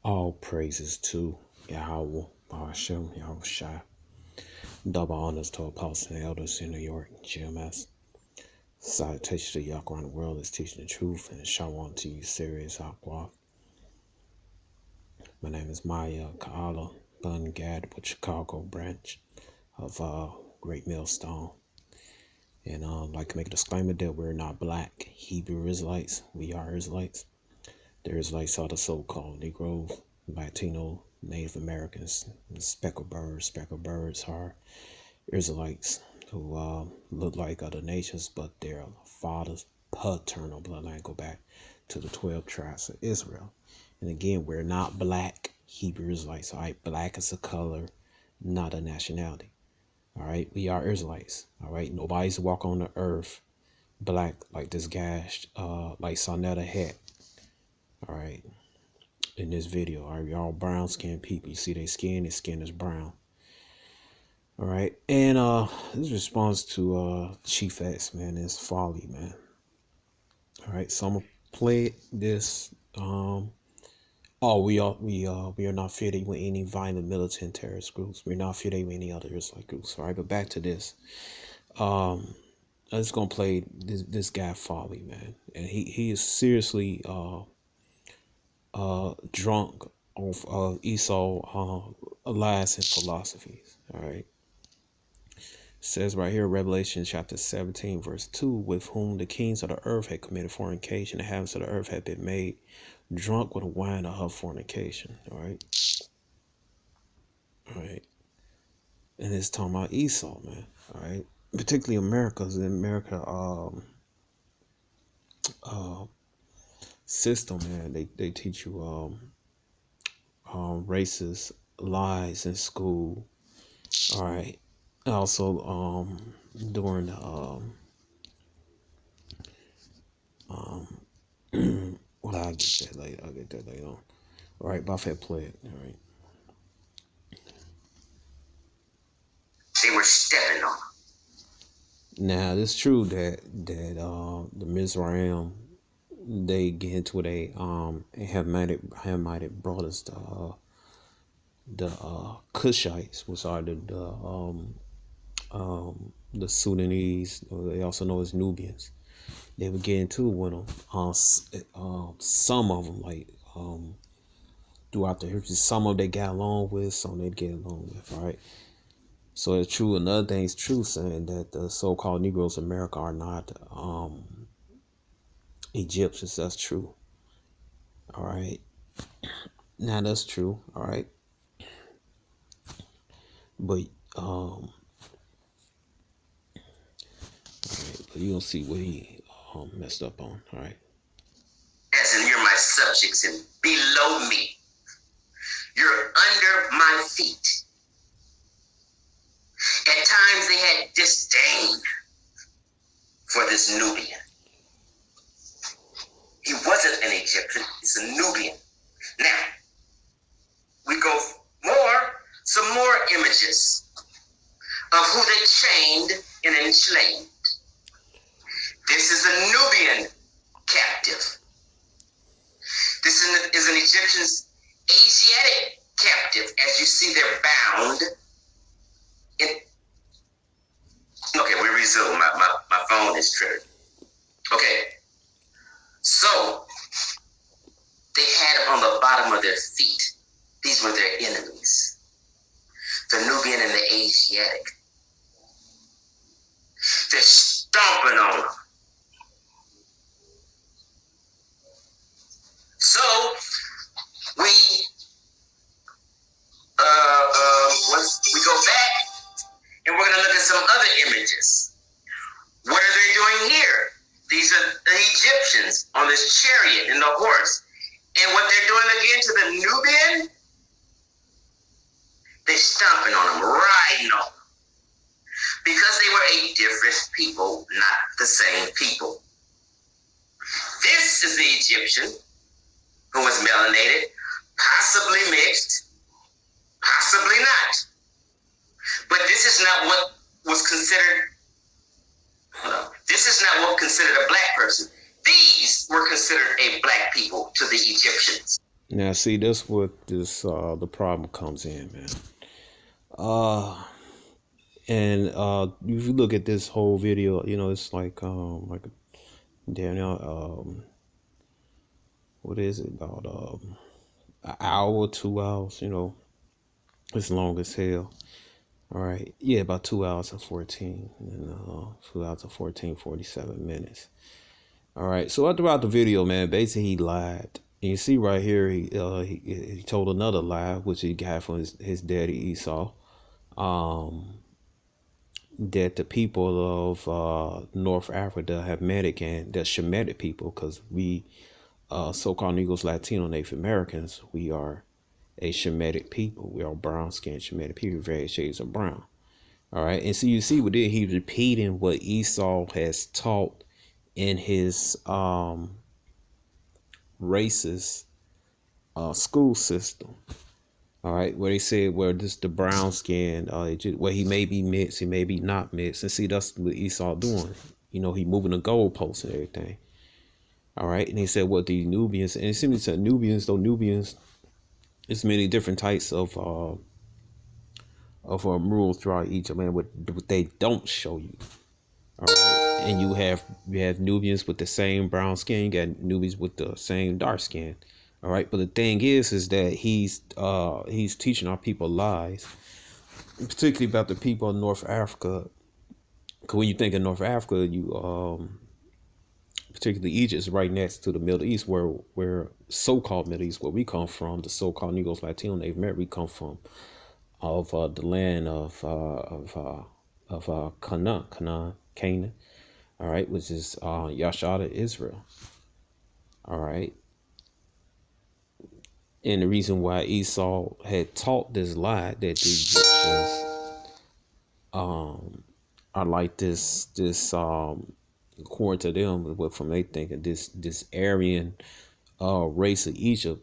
All praises to Yahweh, Bahashem, Yahweh Shai. Double honors to apostles and elders in New York, GMS. Salutation to Yahweh around the world is teaching the truth, and Shalom to you, serious Aqua. My name is Maya Kaala Bungad with Chicago branch of Great Millstone. And I'd like to make a disclaimer that we're not black Hebrew Israelites. We are Israelites. The Israelites are the so-called Negroes, Latino, Native Americans, speckled birds. Speckled birds are Israelites who look like other nations, but their fathers' paternal bloodline go back to the 12 tribes of Israel. And again, we're not black Hebrew Israelites. All right, black is a color, not a nationality. All right, we are Israelites. All right, nobody's walk on the earth black like this guy, like Sonetta had. All right, in this video, all right, y'all brown skinned people. You see their skin is brown. All right, and this response to Chief X, man, is folly, man. All right, so I'm gonna play this. We are not affiliated with any violent militant terrorist groups. We're not affiliated with any other Israelite groups. All right, but back to this. I'm just gonna play this guy folly, man, and he is seriously drunk off Esau lies and philosophies. All right. It says right here, Revelation chapter 17, verse 2, with whom the kings of the earth had committed fornication, the habits of the earth had been made drunk with the wine of her fornication. All right. All right. And it's talking about Esau, man. All right. Particularly America, because in America system, man, they teach you racist lies in school. All right. Also, during the well, I'll get that later on. All right, Buffett play it. All right. They were stepping on. Now, it's true that the Mizraim, they get into it. Have Hamitic brought us the Cushites, which are the Sudanese, or they also know as Nubians. They would get into it with them. Some of them, like throughout the history, some of them they got along with, some they get along with, right? So it's true. Another thing is true, saying that the so-called Negroes of America are not Egyptians. That's true. All right. Now that's true. All right. But all right, but you gonna see what he messed up on. All right. As in, you're my subjects and below me. You're under my feet. At times they had disdain for this Nubian. He wasn't an Egyptian, he's a Nubian. Now, we go some more images of who they chained and enslaved. This is a Nubian captive. This is an Egyptian's Asiatic captive. As you see, they're bound. Okay, we resume. My phone is triggered. Okay. So, they had on the bottom of their feet, these were their enemies. The Nubian and the Asiatic. They're stomping on them. So, we go back and we're going to look at some other images. What are they doing here? These are the Egyptians on this chariot and the horse. And what they're doing again to the Nubian, they're stomping on them, riding on them. Because they were a different people, not the same people. This is the Egyptian who was melanated, possibly mixed, possibly not. But this is not what was considered, this is not what considered a black person. These were considered a black people to the Egyptians. Now, see, this what this the problem comes in, man. Uh, and if you look at this whole video, you know, it's like Daniel, what is it about an hour, 2 hours? You know, it's long as hell. All right, yeah, about 2 hours and 14, and 2 hours and 47 minutes. All right, so throughout the video, man, basically he lied. And you see right here, he told another lie, which he got from his daddy Esau, that the people of North Africa have Hamitic and the Shemitic people, because we so-called Negroes, Latino, Native Americans, we are a Shemitic people. We are brown-skinned Shemitic people, various shades of brown. All right, and so you see what he's repeating what Esau has taught in his racist school system. All right, where they said where this the brown skin, where he may be mixed, he may be not mixed, and see that's what Esau doing. You know, he moving the goalposts and everything. All right, and he said what the Nubians, and it seems to Nubians, there's many different types of rules throughout Egypt, man. What they don't show you. All right, and you have Nubians with the same brown skin, you got Nubians with the same dark skin. All right, but the thing is that he's teaching our people lies, particularly about the people in North Africa. Because when you think of North Africa, you particularly Egypt is right next to the Middle East, where so-called Middle East, where we come from, the so-called Negroes, Latino, Native American, we come from, of the land of Canaan, all right, which is Yashada, Israel, all right. And the reason why Esau had taught this lie that the Egyptians are like this according to them, but from they thinking this Aryan race of Egypt,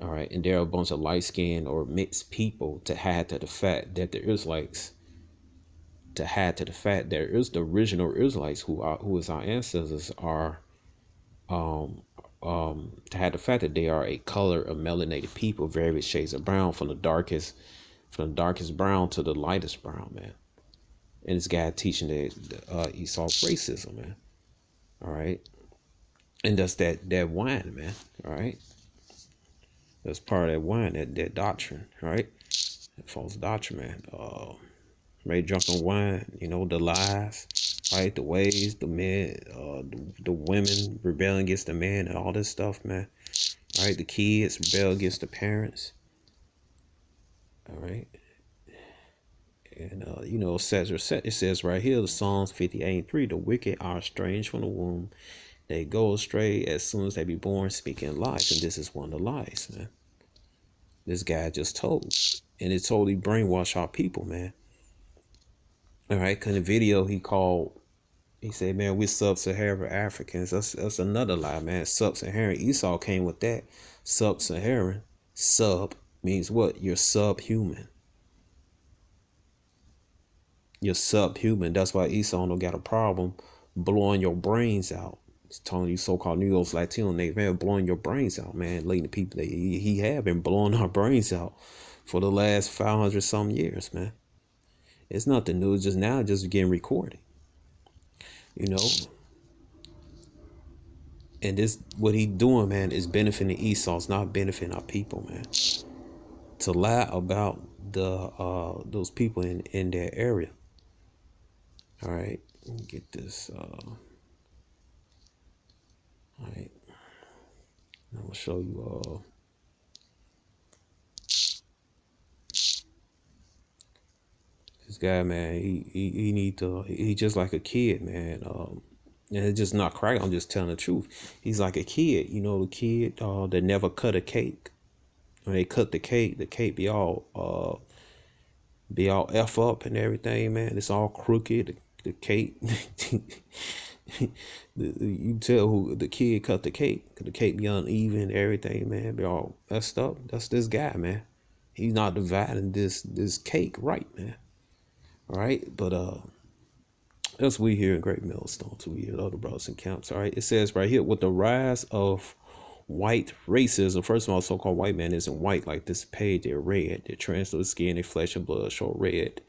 all right, and they're a bunch of light skinned or mixed people, to hide to the fact that the Israelites, to hide to the fact that is the original Israelites who is our ancestors are to hide the fact that they are a color of melanated people, various shades of brown, from the darkest brown to the lightest brown, man. And this guy teaching the Esau racism, man. All right, and that's that wine, man. All right, that's part of that wine, that doctrine, all right, that false doctrine, man. Made drunk on wine, you know, the lies, right, the ways, the men, the women rebelling against the men, and all this stuff, man. All right, the kids rebel against the parents. All right, and you know, it says right here, the Psalms 58:3, the wicked are estranged from the womb. They go astray as soon as they be born, speaking lies. And this is one of the lies, man. This guy just told. And it totally brainwashed our people, man. All right, because in the video he said, man, we're sub-Saharan Africans. That's another lie, man. Sub-Saharan. Esau came with that. Sub-Saharan. Sub means what? You're subhuman. You're subhuman. That's why Esau don't got a problem blowing your brains out. He's telling you so-called Negroes, Latino, Native man, blowing your brains out, man. Letting the people that he have been blowing our brains out for the last 500 some years, man. It's nothing new. Just now, just getting recorded, you know. And this, what he doing, man, is benefiting Esau. It's not benefiting our people, man. To lie about those people in their area. All right, get this. All right, I'm gonna show you this guy, man. He need to. He just like a kid, man. And it's just not crack. I'm just telling the truth. He's like a kid, you know, the kid that never cut a cake. When they cut the cake be all f up and everything, man. It's all crooked. The cake, you tell who the kid cut the cake. The cake be uneven, everything, man. Be all messed up. That's this guy, man. He's not dividing this cake right, man. All right, but that's we here in Great Millstone too. We hear other brothers and camps. All right, it says right here, with the rise of white racism. First of all, so-called white man isn't white like this page. They're red. Their translucent skin, their flesh and blood show red.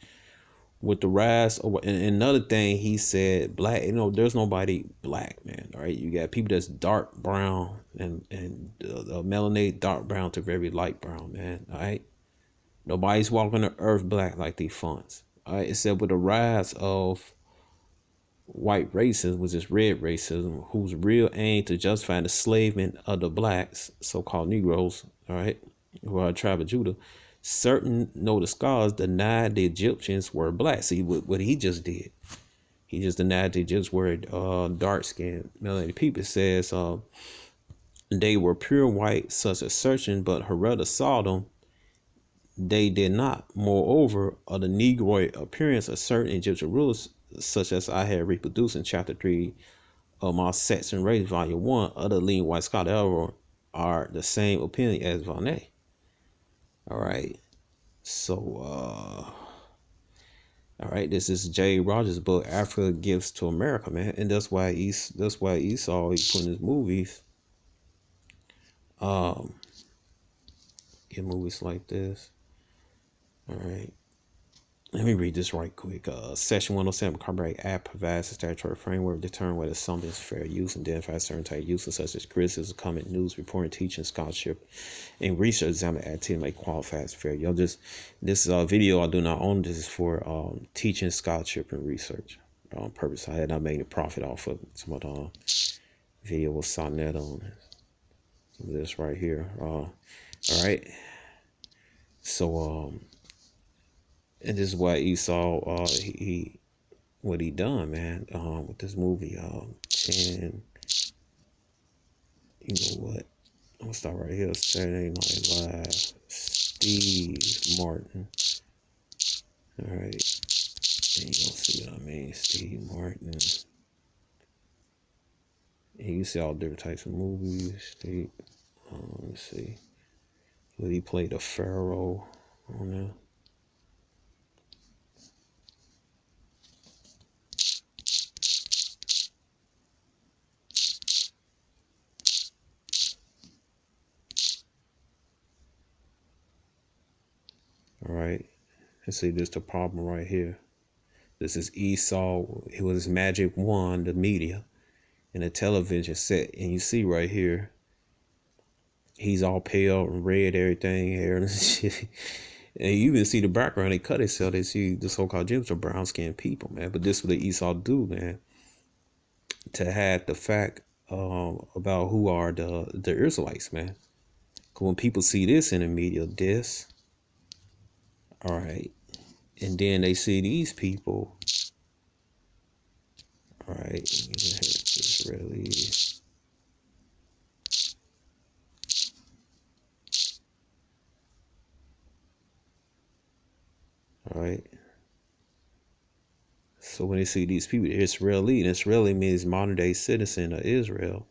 With the rise of, and another thing he said, black, there's nobody black, man. All right, you got people that's dark brown and melanated dark brown to very light brown, man. All right, nobody's walking the earth black like these fonts. All right, except with the rise of white racism, which is red racism, whose real aim to justify the enslavement of the blacks, so-called Negroes, all right, who are a tribe of Judah. Certain noted scholars denied the Egyptians were black. See what he just did. He just denied the Egyptians were dark-skinned melanated people. It says they were pure white, such as searching, but Herodotus saw them. They did not. Moreover, of the Negroid appearance of certain Egyptian rulers, such as I had reproduced in chapter 3 of my Sex and Race, volume 1, other lean white scholars are the same opinion as Vanet. All right. So, all right, this is J. Rogers' book, Africa Gives to America, man. And that's why Esau, he put in his movies, in movies like this. All right. Let me read this right quick. Section 107 Copyright Act provides a statutory framework to determine whether something is fair use and identifies certain type of uses such as criticism, comment, news, reporting, teaching, scholarship, and research examining activity may qualify as fair. This video I do not own. This is for teaching, scholarship, and research purpose. I had not made a profit off of some of the video with Sonnet on this right here. All right. So and this is why Esau, he what he done, man, with this movie, 10, you know what, I'm gonna start right here, Saturday Night Live, Steve Martin, all right, and you gonna see what I mean, Steve Martin, and you see all different types of movies, let's see, what he played a pharaoh on there. All right, and see, this the problem right here. This is Esau. It was his magic wand, the media, and the television set. And you see right here, he's all pale and red, everything, hair and shit. And you even see the background. They cut himself. They see the so-called Jews are brown-skinned people, man. But this is what the Esau do, man, to have the fact about who are the Israelites, man. Because when people see this in the media, this, all right, and then they see these people, all right, Israeli. All right. So when they see these people, Israeli, and Israeli means modern day citizen of Israel,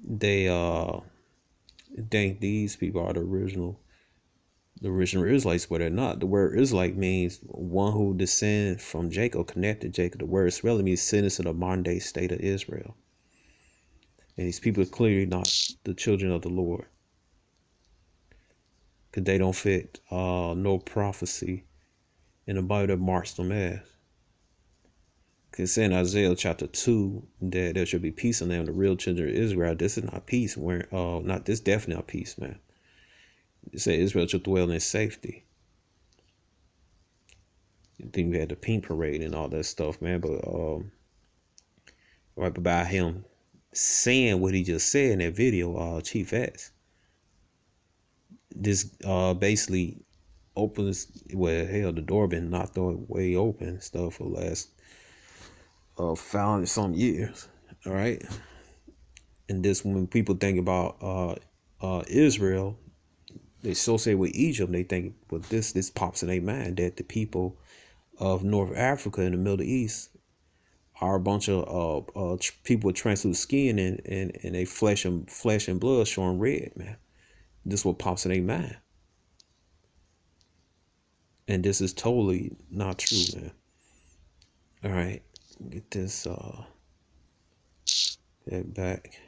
they think these people are the original Israelites, but they're not. The word Israelite means one who descends from Jacob, connected to Jacob. The word Israeli means citizen of modern day state of Israel. And these people are clearly not the children of the Lord, because they don't fit no prophecy in the Bible that marks them as. Because in Isaiah chapter 2 that there should be peace in them, the real children of Israel. This is not peace. This definitely not peace, man. It said Israel should dwell in safety. I think we had the pink parade and all that stuff, man. But right about him saying what he just said in that video, Chief X. This basically opens, well, hell, the door been knocked way open and stuff for the last 500 years. All right. And this, when people think about Israel, they associate with Egypt. They think, well, this pops in their mind that the people of North Africa and the Middle East are a bunch of people with translucent skin and they flesh and blood showing red, man. This is what pops in their mind. And this is totally not true, man. All right, get this that back.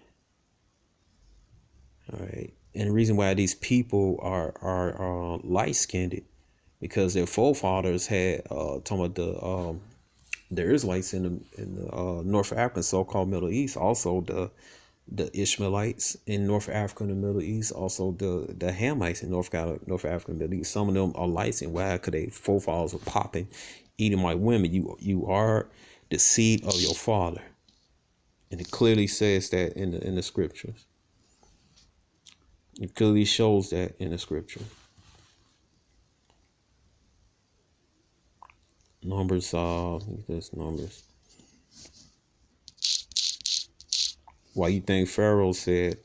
All right. And the reason why these people are light skinned because their forefathers had talking about the Israelites in the North African so-called Middle East, also the Ishmaelites in North Africa and the Middle East, also the Hamites in North Africa and Middle East. Some of them are light skinned. Why? Because they forefathers were popping, eating like women. You are the seed of your father, and it clearly says that in the scriptures. It clearly shows that in the scripture. Numbers, this Numbers. Why you think Pharaoh said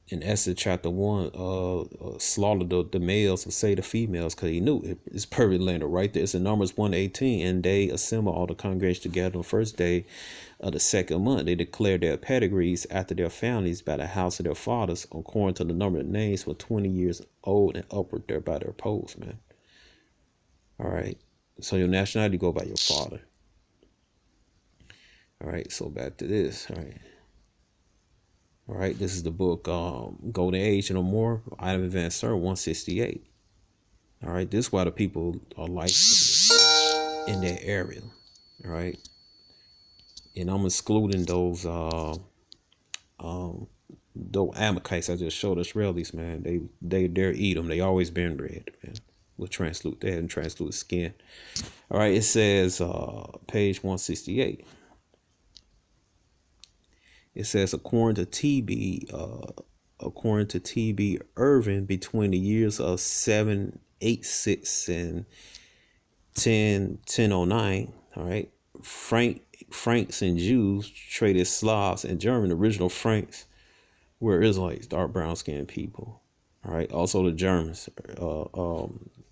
in Esther chapter 1, slaughter the males and say the females, because he knew it's perfect land right there. It's in Numbers 1:18, and they assemble all the congregation together on the first day of the second month. They declare their pedigrees after their families by the house of their fathers, according to the number of names for 20 years old and upward there by their posts, man. All right. So your nationality go by your father. All right. So back to this. All right. All right. This is the book Golden Age and No More. Item Van Sir 168. All right. This is why the people are like in that area. All right. And I'm excluding those Amalekites I just showed Israelis, man. They're eat them. They always been red, man. With translucent, they have translucent skin. All right. It says page 168. It says according to TB Irvin, between the years of 786 and 1009, all right, Franks and Jews traded Slavs and German. The original Franks were Israelites, dark brown skinned people. All right. Also the Germans,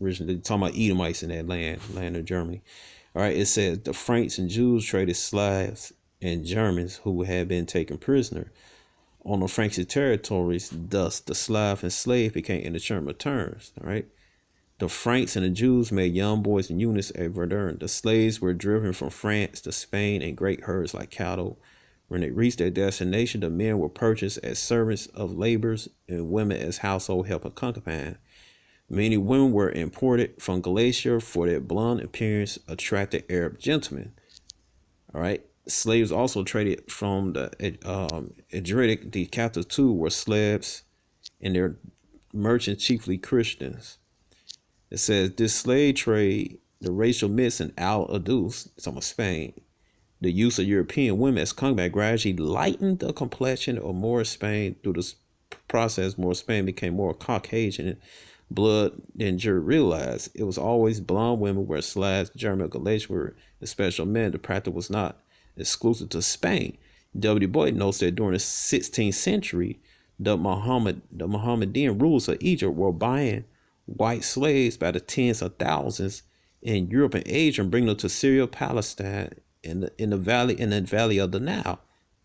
originally talking about Edomites in that land of Germany. All right. It says the Franks and Jews traded Slavs and Germans who had been taken prisoner on the Frankish territories. Thus, the Slav and slave became interchangeable terms. All right. The Franks and the Jews made young boys and eunuchs at Verdun. The slaves were driven from France to Spain in great herds like cattle. When they reached their destination, the men were purchased as servants of laborers and women as household help and concubine. Many women were imported from Galatia for their blonde appearance attracted Arab gentlemen. All right. Slaves also traded from the Adriatic. The captives too were Slavs, and their merchants chiefly Christians. It says this slave trade, the racial mix in Al-Andalus, some of Spain, the use of European women as concubines gradually lightened the complexion of Moorish Spain. Through this process, Moorish Spain became more Caucasian blood than Jur realized. It was always blonde women where Slavs, German, Galatian were the special men. The practice was not exclusive to Spain. W. Boyd notes that during the 16th century, the Mohammedan rulers of Egypt were buying white slaves by the tens of thousands in Europe and Asia and bringing them to Syria, Palestine, in the valley of the Nile,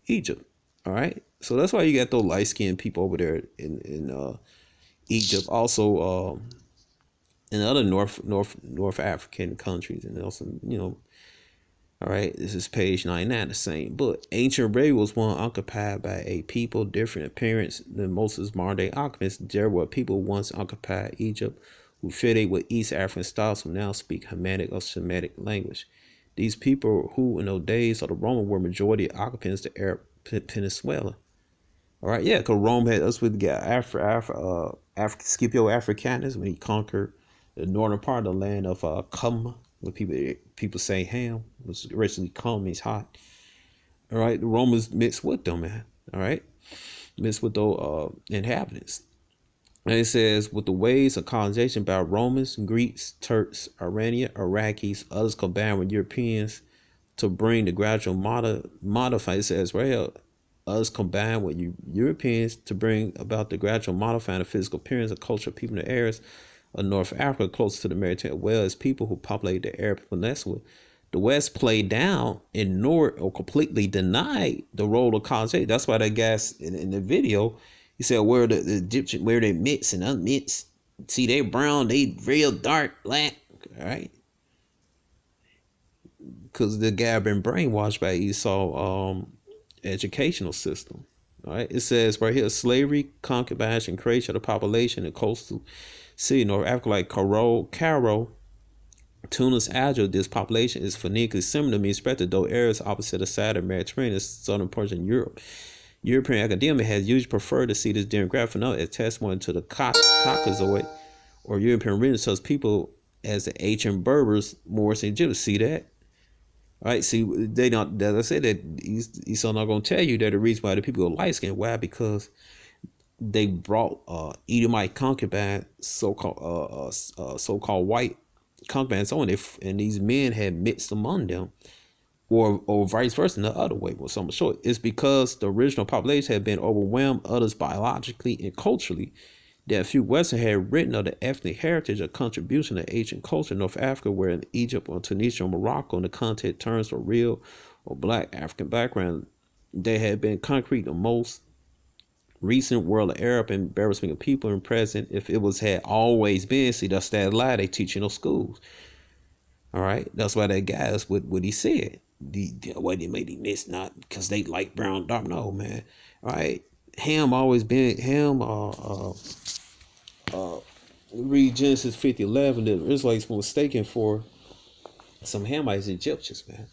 Egypt. All right, so that's why you got those light skinned people over there in Egypt, also in other North African countries, and also All right, this is page 99, the same book. Ancient Arabia was one occupied by a people different appearance than most of modern day occupants. There were people once occupied Egypt who fitted with East African styles who now speak Hamitic or Semitic language. These people who in those days of the Roman were majority occupants of the Arab Peninsula. All right, yeah, because Rome had us with Scipio Africanus when he conquered the northern part of the land of Cum, where people say Ham, was originally Cum means hot. All right, the Romans mixed with them, man. All right, mixed with those inhabitants. And it says, with the ways of colonization by Romans, Greeks, Turks, Iranian, Iraqis, others combined with Europeans to bring the gradual modify. It says right here, us combined with Europeans to bring about the gradual modifying of physical appearance and culture of people in the areas of North Africa close to the Mediterranean, well as people who populate the Arab Peninsula. The West played down, ignored, or completely denied the role of colonization. That's why that guy in the video, he said, where the Egyptian, where they mix and unmix. See, they brown, they real dark, black, all right? Because the guy been brainwashed by Esau educational system. All right, it says right here, slavery, concubinage, and creation of the population in coastal sea North Africa like Cairo, Tunis, Algeria. This population is phonetically similar, means spread though areas opposite the side of the Mediterranean, southern portion of Europe. European academia has usually preferred to see this demographic phenomenon as testimony to the Caucasoid or European region, such people as the ancient Berbers, Moors, and Egyptians. See that? All right, see, they don't, as I said, that Esau not going to tell you that the reason why the people are light skinned. Why? Because they brought Edomite concubine, so-called white concubines on it, and these men had mixed among them, or vice versa, the other way. Was somewhat short. It's because the original population had been overwhelmed, others biologically and culturally, that a few Western had written of the ethnic heritage or contribution to ancient culture in North Africa, where in Egypt or Tunisia or Morocco, and the content terms for real or black African background, they had been concrete the most recent world of Arab and Berber speaking people in present. If it was had always been, see, that's that lie they teach in those schools. All right, that's why that guy is what he said. The way they made him miss, not because they like brown dark. No, man. All right, Ham always been Ham. Read Genesis 50:11. The Israelites were mistaken for some Hamites, Egyptians, man.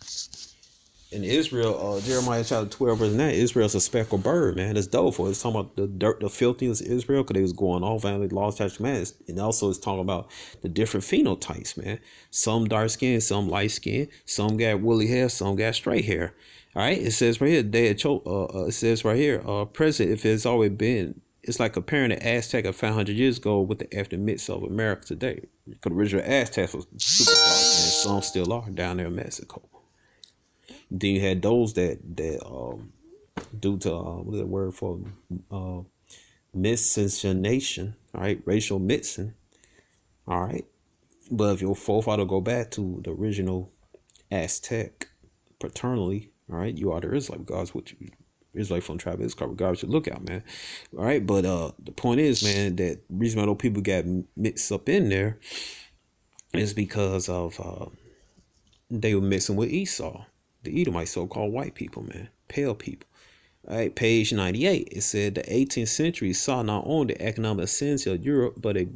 In Israel, Jeremiah chapter 12 verse 9, Israel's a speckled bird, man. It's doleful. It's talking about the dirt, the filthiness of Israel, because they was going off and they lost touch commands. And also it's talking about the different phenotypes, man. Some dark skin, some light skin, some got woolly hair, some got straight hair. All right, it says right here, it says right here, present, if it's always been, it's like comparing the Aztec of 500 years ago with the ethnic mix of America today. Because the original Aztecs was super dark, and some still are down there in Mexico. Then you had those that due to what is the word for miscegenation, all right, racial mixing, all right. But if your forefather go back to the original Aztec paternally, all right, you are the Israelite, God's what you Israelite from tribe is called, God should look out, man. All right, but the point is, man, that the reason why those people got mixed up in there is because of they were mixing with Esau, the Edomite, so-called white people, man, pale people. All right, page 98. It said the 18th century saw not only the economic ascension of Europe, but a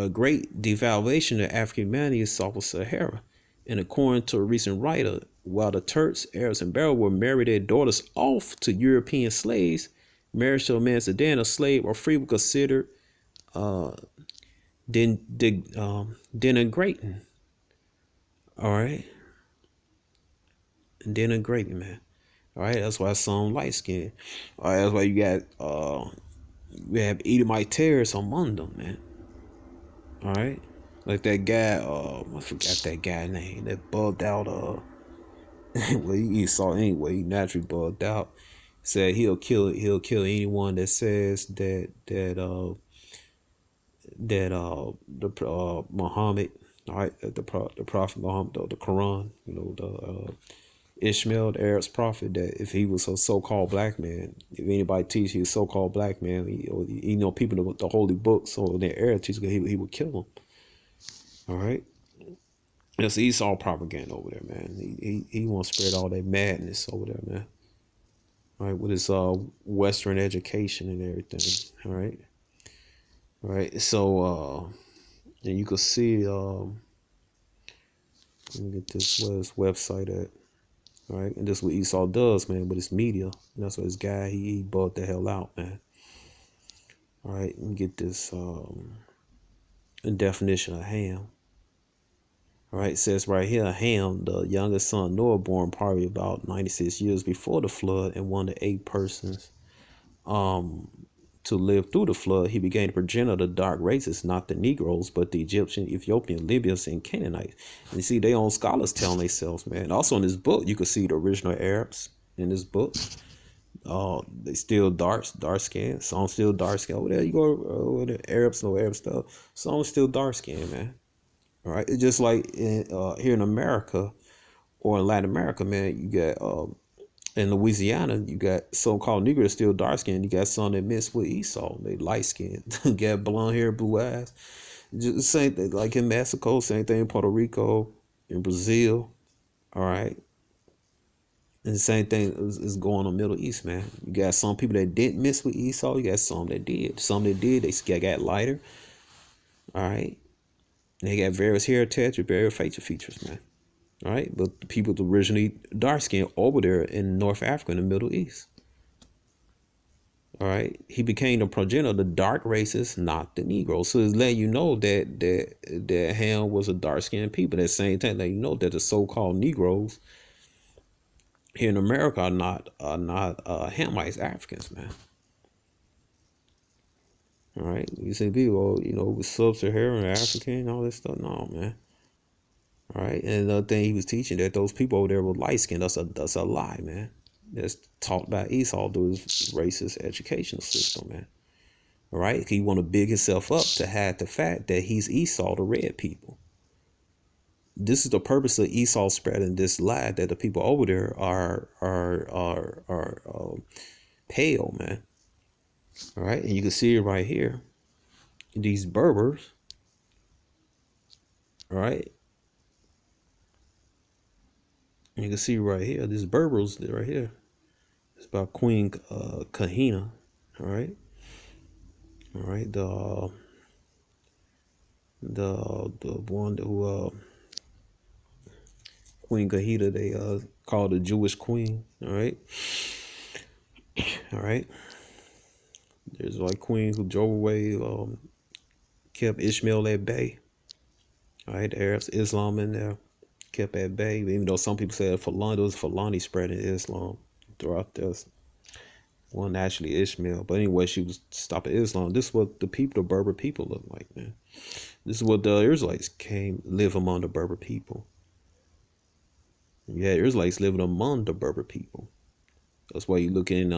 great devaluation of African humanity south of Sahara. And according to a recent writer, while the Turks, Arabs, and Berbers would marry their daughters off to European slaves, marriage to a man sedan, a slave, or free was considered denigrating. All right, denigrating, man. All right, that's why some light skin. All right, that's why you got you have Edomite terrorists among them, man. All right, like that guy. I forgot that guy's name. That bugged out. Well, he saw anyway. He naturally bugged out. Said he'll kill anyone that says that the Muhammad. All right, the Prophet Muhammad, the Quran. You know the. Ishmael, the Arab's prophet, that if he was a so-called black man, if anybody teach he was so-called black man, he know people the holy book, so the Arab teacher, he would kill them. All right, that's Esau propaganda over there, man. He wants to spread all that madness over there, man. All right, with his Western education and everything. All right. So and you can see let me get this website at. All right, and this is what Esau does, man, but it's media. And that's what this guy, he bugged the hell out, man. All right, let me get this definition of Ham. All right, it says right here, Ham, the youngest son Noah, born probably about 96 years before the flood, and one of the 8 persons to live through the flood. He began to progenitor of the dark races, not the Negroes, but the Egyptian, Ethiopian, Libyans, and Canaanites. And you see, they own scholars telling themselves, man. Also in this book, you can see the original Arabs in this book. They still dark skin. Some still dark skin. Over there, you go over the Arabs, no Arab stuff. Some still dark skin, man. All right, it's just like here in America or in Latin America, man. You got in Louisiana, you got so-called Negroes still dark skinned. You got some that mix with Esau. They light skinned, got blonde hair, blue eyes. Just the same thing, like in Mexico, same thing in Puerto Rico, in Brazil. All right. And the same thing is going on Middle East, man. You got some people that didn't mess with Esau. You got some that did. Some that did, they got lighter. All right. They got various heritage or various facial features, man. All right. But the people originally dark skinned over there in North Africa in the Middle East. All right. He became the progenitor of the dark races, not the Negroes. So it's letting you know that Ham was a dark skinned people. At the same time, letting you know that the so called Negroes here in America are not Hamites, Africans, man. All right, you see people, with sub-Saharan African and all this stuff. No, man. All right, and another thing he was teaching that those people over there were light skinned. That's a lie, man. That's taught by Esau through his racist educational system, man. All right, he want to big himself up to hide the fact that he's Esau, the red people. This is the purpose of Esau spreading this lie that the people over there are pale, man. All right, and you can see it right here. These Berbers, all right. You can see right here, this Berbers right here. It's about Queen Kahina. All right. All right. The one who Queen Kahina, they called the Jewish queen. All right. All right. There's like queen who drove away, kept Ishmael at bay. All right. There's Islam in there, kept at bay. Even though some people said Fulani spreading Islam throughout this. One actually Ishmael, but anyway, she was stopping Islam. This is what the people, the Berber people, look like, man. This is what the Israelites live among the Berber people. Yeah, Israelites living among the Berber people. That's why you look in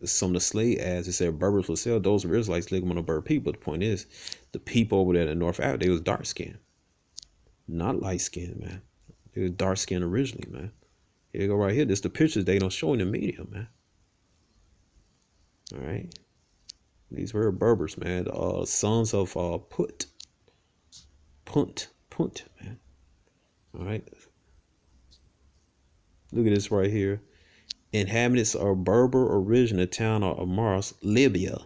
some of the slave ads. It said Berbers for sale. Those were Israelites living among the Berber people. But the point is, the people over there in North Africa, they was dark skinned, not light skinned, man. They was dark skinned originally, man. Here you go right here. This the pictures they don't show in the media, man. All right. These were Berbers, man. Sons of Punt, man. All right. Look at this right here. Inhabitants of Berber origin, the town of Mars, Libya.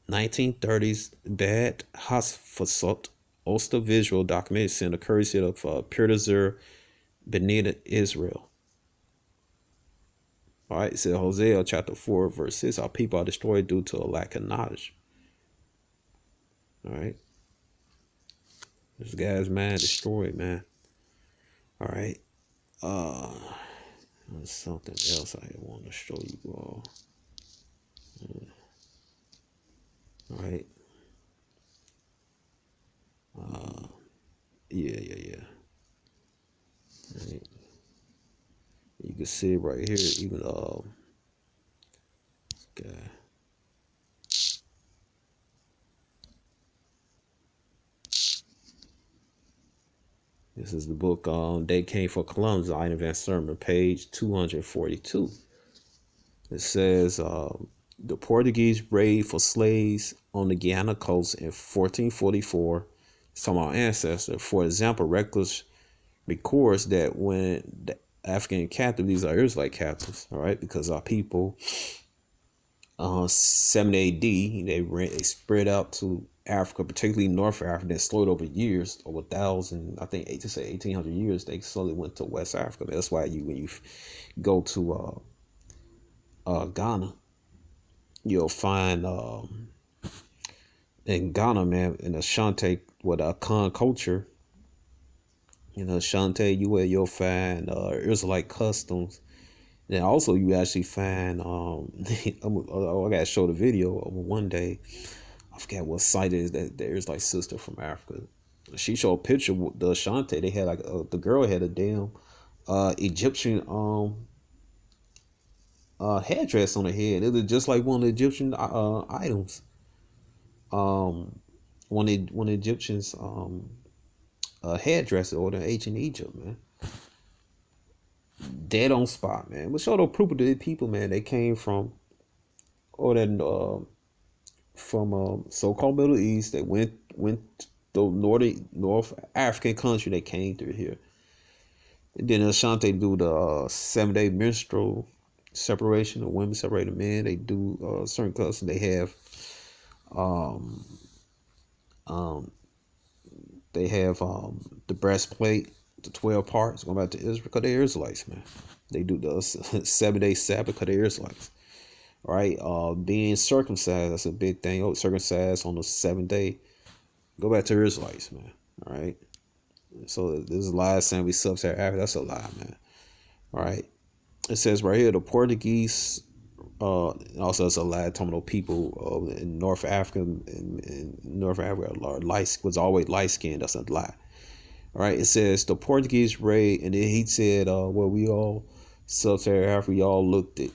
1930s Bad Hasfasot. Oster visual documentary center, courtesy of Purtazer Benita, Israel. All right. It says Hosea chapter 4, verse 6. Our people are destroyed due to a lack of knowledge. All right. This guy's mind destroyed, man. All right. There's something else I want to show you all. All right. Yeah. All right. You can see it right here. Even this guy. This is the book They Came for Columbus, Item Van Sermon, page 242. It says the Portuguese raid for slaves on the Guiana coast in 1444. Some of our ancestors. For example, records records that when the African captives, these are Israelite captives, all right, because our people, 70 AD, they spread out to Africa, particularly North Africa, then slowly over years, over 1,000, I think, to say 1,800 years, they slowly went to West Africa. That's why when you go to Ghana, you'll find in Ghana, man, in Ashanti, with a Khan culture, Ashanti, you'll find Israelite customs. Then also you actually find I gotta show the video of one day. I forget what site it is that there's like sister from Africa. She showed a picture with the Ashanti. They had like the girl had a damn Egyptian headdress on her head. It was just like one of the Egyptian items. One of the Egyptians headdress or the ancient Egypt, man. Dead on spot, man. But show the proof of the people, man. They came from from so-called Middle East. They went the North African country. They came through here. And then Ashanti do the 7 day menstrual separation. The women separate the men. They do certain customs. They have um um the breastplate, the 12 parts going back to Israel because they're Israelites, man. They do the 7 day Sabbath because they're Israelites, right? Being circumcised, that's a big thing. Oh, circumcised on the 7th day. Go back to Israelites, man. All right. So this is a lie saying we sub-Saharan Africa. That's a lie, man. All right. It says right here the Portuguese. Also, it's a lie. Talking about people in North Africa, in North Africa, was always light skinned. That's a lie. All right. It says the Portuguese raid, and then he said, "Well, we all sub-Saharan Africa, we all looked it."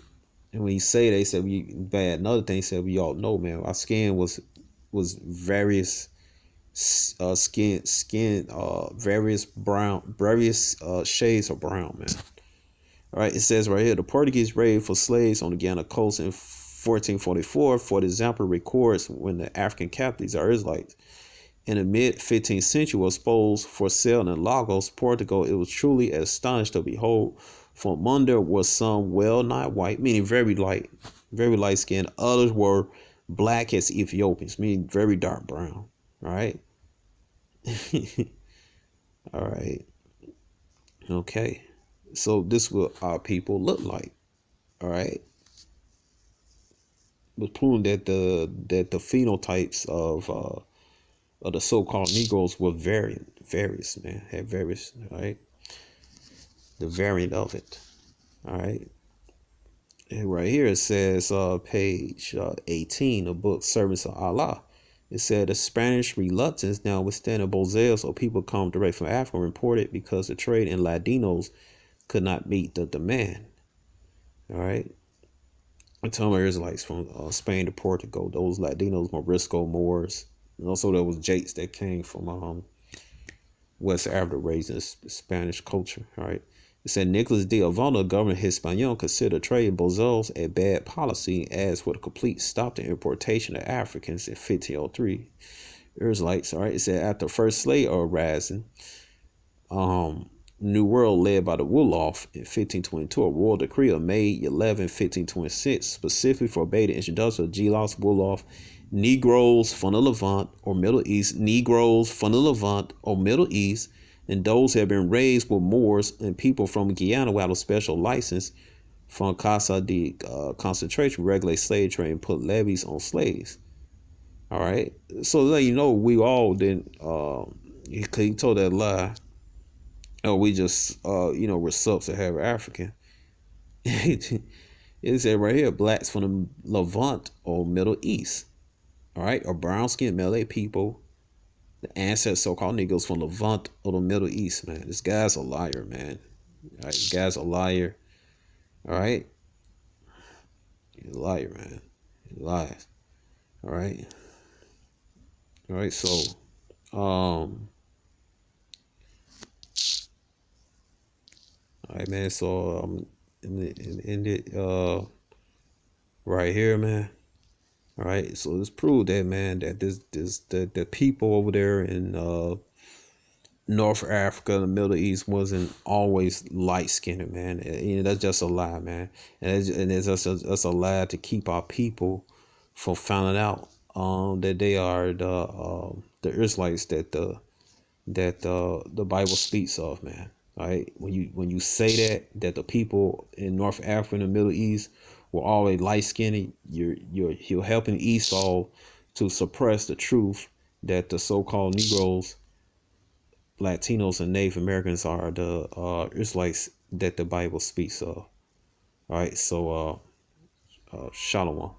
And when he say, they said we bad. Another thing, he said we all know, man. Our skin was various various brown, various shades of brown, man. All right, it says right here the Portuguese raid for slaves on the Ghana coast in 1444, for example, records when the African captives are Israelites in the mid 15th century was exposed for sale in Lagos, Portugal. It was truly astonished to behold. For among there was some well nigh white, meaning very light skinned. Others were black as Ethiopians, meaning very dark brown. All right. All right. Okay. So this what our people look like. All right. It was proven that the phenotypes of the so-called Negroes were various, man. Had various, all right. The variant of it. All right. And right here it says page 18 of book Servants of Allah. It said the Spanish reluctance now withstanding Bozales or people come direct from Africa reported because the trade in Latinos could not meet the demand. All right. I'm telling my Israelites from Spain to Portugal, those Latinos, Morisco, Moors, and also there was Jates that came from West Africa, raised in Spanish culture. All right. It said Nicholas de Avona, governor Hispaniola, considered trade bozos a bad policy as for the complete stop the importation of Africans in 1503. Israelites, all right. It said after first slave uprising, New World led by the Wolof in 1522, a royal decree of May 11, 1526, specifically forbade the introduction of Gelos, Wolof, Negroes from the Levant or Middle East, Negroes from the Levant or Middle East, and those who have been raised with Moors and people from Guyana without a special license from Casa de concentration, regulate slave trade and put levies on slaves. All right. So let you know, we all didn't, he told that lie. Oh, we just, we're sub-Saharan African. It said right here, blacks from the Levant or Middle East. All right. Or brown-skinned Malay people. The ancestors, so-called Negroes from Levant or the Middle East, man. This guy's a liar, man. All right, this guy's a liar. All right, he's a liar, man. He lies. All right, all right. So, all right, man. So, in it, right here, man. All right. So let's prove that, man, that the people over there in North Africa, the Middle East wasn't always light skinned, man. That's just a lie, man. And it's just that's a lie to keep our people from finding out that they are the Israelites that the Bible speaks of, man. All right, when you say that the people in North Africa and the Middle East were always light skinned, you're helping Esau to suppress the truth that the so-called Negroes, Latinos, and Native Americans are the Israelites that the Bible speaks of. All right, so shalom.